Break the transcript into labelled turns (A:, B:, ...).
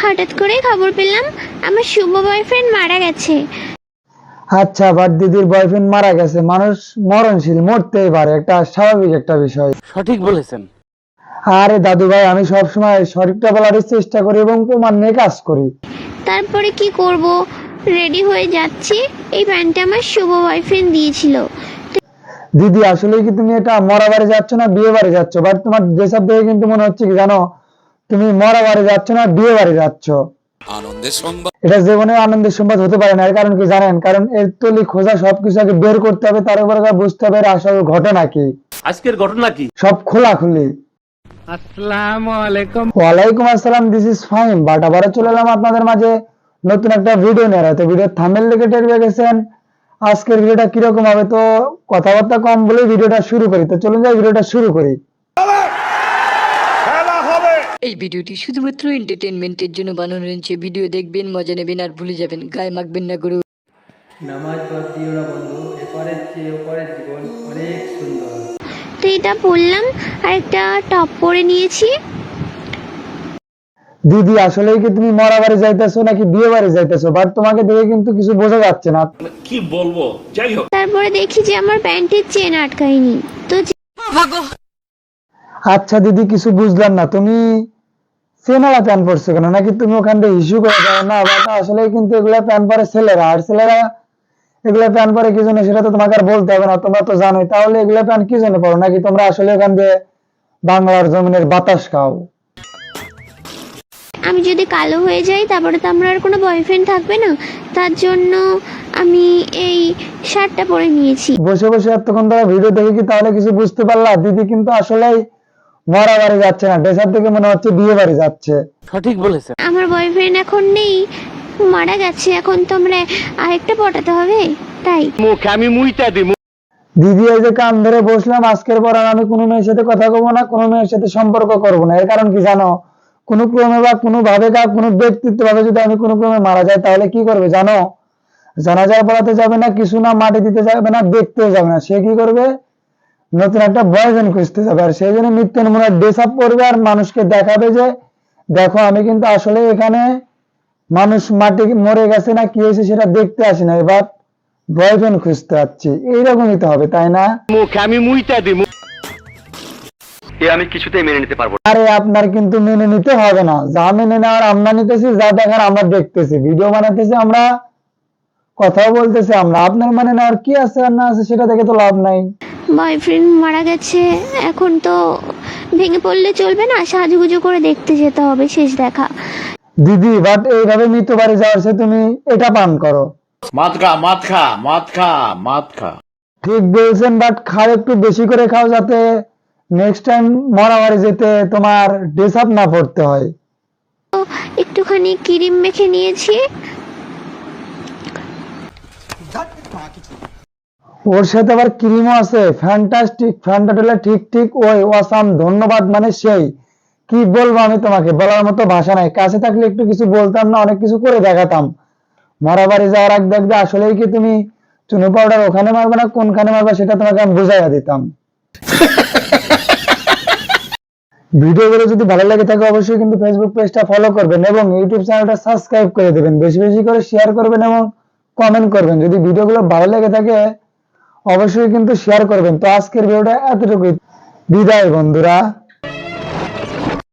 A: হঠাৎ করে খবর পেলাম আমার শুভ বয়ফ্রেন্ড মারা গেছে।
B: আচ্ছা, বাট দিদির বয়ফ্রেন্ড মারা গেছে, মানুষ মরণশীল, মরতেই পারে, একটা স্বাভাবিক একটা বিষয়।
C: সঠিক বলেছেন।
B: আরে দাদু ভাই, আমি সবসময় সঠিকটা বলার চেষ্টা করি এবং প্রমাণ নিয়ে কাজ করি।
A: তারপরে কি করব, রেডি হয়ে যাচ্ছি, এই প্যান্টটা আমার শুভ বয়ফ্রেন্ড দিয়েছিল।
B: দিদি আসলে কি তুমি এটা মরা বাড়ি যাচ্ছ না বিয়ে বাড়ি যাচ্ছ? বাট তোমার ড্রেসআপ দেখে কিন্তু মনে হচ্ছে কি জানো, তুমি মরা বাড়ি যাচ্ছ না বিয়ে বাড়ি যাচ্ছ।
D: আনন্দের সংবাদ।
B: এটা জীবনে আনন্দের সংবাদ হতে পারে না। এর কারণ কি জানেন? কারণ এর তলি খোঁজা সবকিছু আগে বের করতে হবে, তার উপর বুঝতে হবে আসল ঘটনা কি।
C: আজকের ঘটনা কি?
B: সব খোলাখুলি।
C: আসসালামু আলাইকুম।
B: ওয়ালাইকুম আসসালাম, দিস ইজ ফাইম। বাট আবারও চলে এলাম আপনাদের মাঝে নতুন একটা ভিডিও নিয়ে। হয়তো ভিডিওর থাম্বনেল দেখে টের পেয়ে গেছেন আজকের ভিডিওটা কিরকম হবে। তো কথাবার্তা কম বলে ভিডিওটা শুরু করি। তো চলুন যাই ভিডিওটা শুরু করি।
E: এই ভিডিওটি শুধুমাত্র এন্টারটেইনমেন্টের জন্য বানানো হয়েছে। ভিডিও দেখবেন, মজা নেবেন আর ভুলে যাবেন, গায়ে মাখবেন না গুরু।
F: নামাজ বাদ দিও না বন্ধু, এপারের চেয়ে ওপারের জীবন অনেক সুন্দর।
A: তো এটা পরলাম আর একটা টপ পরে নিয়েছি।
B: দিদি আসলে কি তুমি মরা বাড়ি যাইতেছো নাকি বিয়ে বাড়ি যাইতেছো? বাট তোমাকে দেখে কিন্তু কিছু বোঝা যাচ্ছে না।
C: কি বলবো, যাই হোক।
A: তারপরে দেখি যে আমার প্যান্টের চেন আটকায়নি। তো
B: আচ্ছা দিদি, কিছু বুঝলাম না, তুমি চেনালা প্যান্ট পরছো কেন? নাকি তুমি ওখান থেকে ইস্যু করে যাও না? বাট আসলে কিন্তু এগুলা প্যান্ট পরে ছেলেরা, আর ছেলেরা এগুলা প্যান্ট পরে কি জন্য সেটা তো তোমাকে আর বলতে হবে না, তোমরা তো জানোই। তাহলে এগুলা প্যান্ট কি জন্য পরো? নাকি তোমরা আসলে ওখান দিয়ে বাংলার জমিনের বাতাস খাও?
A: আমি যদি কালো হয়ে যাই তারপরে তো আমার আর কোনো বয়ফ্রেন্ড থাকবে না, তার জন্য আমি এই শার্টটা পরে নিয়েছি।
B: বসে বসে এতক্ষণ ধরে ভিডিও দেখে কি তাহলে কিছু বুঝতে পারলা? দিদি কিন্তু আসলেই মরা বাড়ি যাচ্ছে না, ড্রেসআপ দেখে মনে হচ্ছে বিয়ে বাড়ি যাচ্ছে।
C: সঠিক বলেছেন।
A: আমার বয়ফ্রেন্ড এখন নেই, মারা গেছে। এখন তো আমরা আরেকটা পটাতে হবে, তাই
C: মুখে আমি মুইটা দিই।
B: দিদি এই যে কান ধরে বসলাম, আজকের পর আর আমি কোনো মেয়ের সাথে কথা বলবো না, কোনো মেয়ের সাথে সম্পর্ক করবো না। এর কারণ কি জানো? কোনো ক্রমে বা কোনো ভাবে বা কোনো ব্যক্তিত্ব ভাবে যদি আমি কোনো ক্রমে মারা যাই তাহলে কি করবে জানো? জানাজায় পড়াতে যাবে না, কিছু না, মাটি দিতে যাবে না, দেখতেও যাবে না। সে কি করবে? নতুন একটা বয়ফ্রেন্ড খুঁজতে যাবে। আর সেই জন্য নিত্য নমুনা ড্রেস আপ করবে আর মানুষকে দেখাবে যে দেখো আমি কিন্তু আসলে এখানে মানুষ মাটি মরে গেছে না কি হয়েছে সেটা দেখতে আসি না, এবার বয়ফ্রেন্ড খুঁজতে যাচ্ছি। এইরকমই তো হবে, তাই না?
C: মুখে আমি মুইটা দিই। আমি কিছুতেই মেনে নিতে পারবো না।
B: আরে আপনার কিন্তু মেনে নিতে হবে না। যা মেনে নেওয়ার আমরা নিতেছি, যা দেখার আমরা দেখতেছি, ভিডিও বানাতেছি আমরা, কথাও বলতেছি আমরা। আপনার মানে নেওয়ার কি আছে আর না আছে সেটা দেখে তো লাভ নাই।
A: বয়ফ্রেন্ড মারা গেছে, এখন তো ভেঙে পড়লে চলবে না, সাজুগুজু করে দেখতে যেতে হবে শেষ দেখা।
B: দিদি বাট এইভাবে মৃত্যু বাড়ি যাওয়ার চেয়ে তুমি এটা পান করো।
C: মাত খা, মাত খা, মাত খা, মাত খা।
B: ঠিক বলছেন, বাট খাও একটু বেশি করে খাও, যাতে নেক্সট টাইম মরা বাড়ি যেতে তোমার ড্রেস আপ না পড়তে হয়।
A: তো একটুখানি ক্রিম মেখে নিয়েছি।
B: ওর সাথে আবার ক্রিমও আছে, ফ্যান্টাস্টিক, ফ্যান্টাটুলা, ঠিক ঠিক ওই ওয়াসাম, ধন্যবাদ মানে সেই। কি বলবো আমি তোমাকে, বলার মতো ভাষা নাই। কাছে থাকলে একটু কিছু বলতাম না, অনেক কিছু করে দেখাতাম। মরা বাড়ি যাওয়ার আগ দেখবে আসলেই কি তুমি চুনো পাউডার ওখানে মারবে না কোনখানে মারবে সেটা তোমাকে আমি বুঝাইয়া দিতাম। ভিডিওগুলো যদি ভালো লাগে থাকে অবশ্যই কিন্তু ফেসবুক পেজটা ফলো করবেন এবং ইউটিউব চ্যানেলটা সাবস্ক্রাইব করে দেবেন, বেশি বেশি করে শেয়ার করবেন এবং কমেন্ট করবেন। যদি ভিডিওগুলো ভালো লেগে থাকে অবশ্যই কিন্তু শেয়ার করবেন। তো আজকের ভিডিওটা এতটুকুই, বিদায় বন্ধুরা।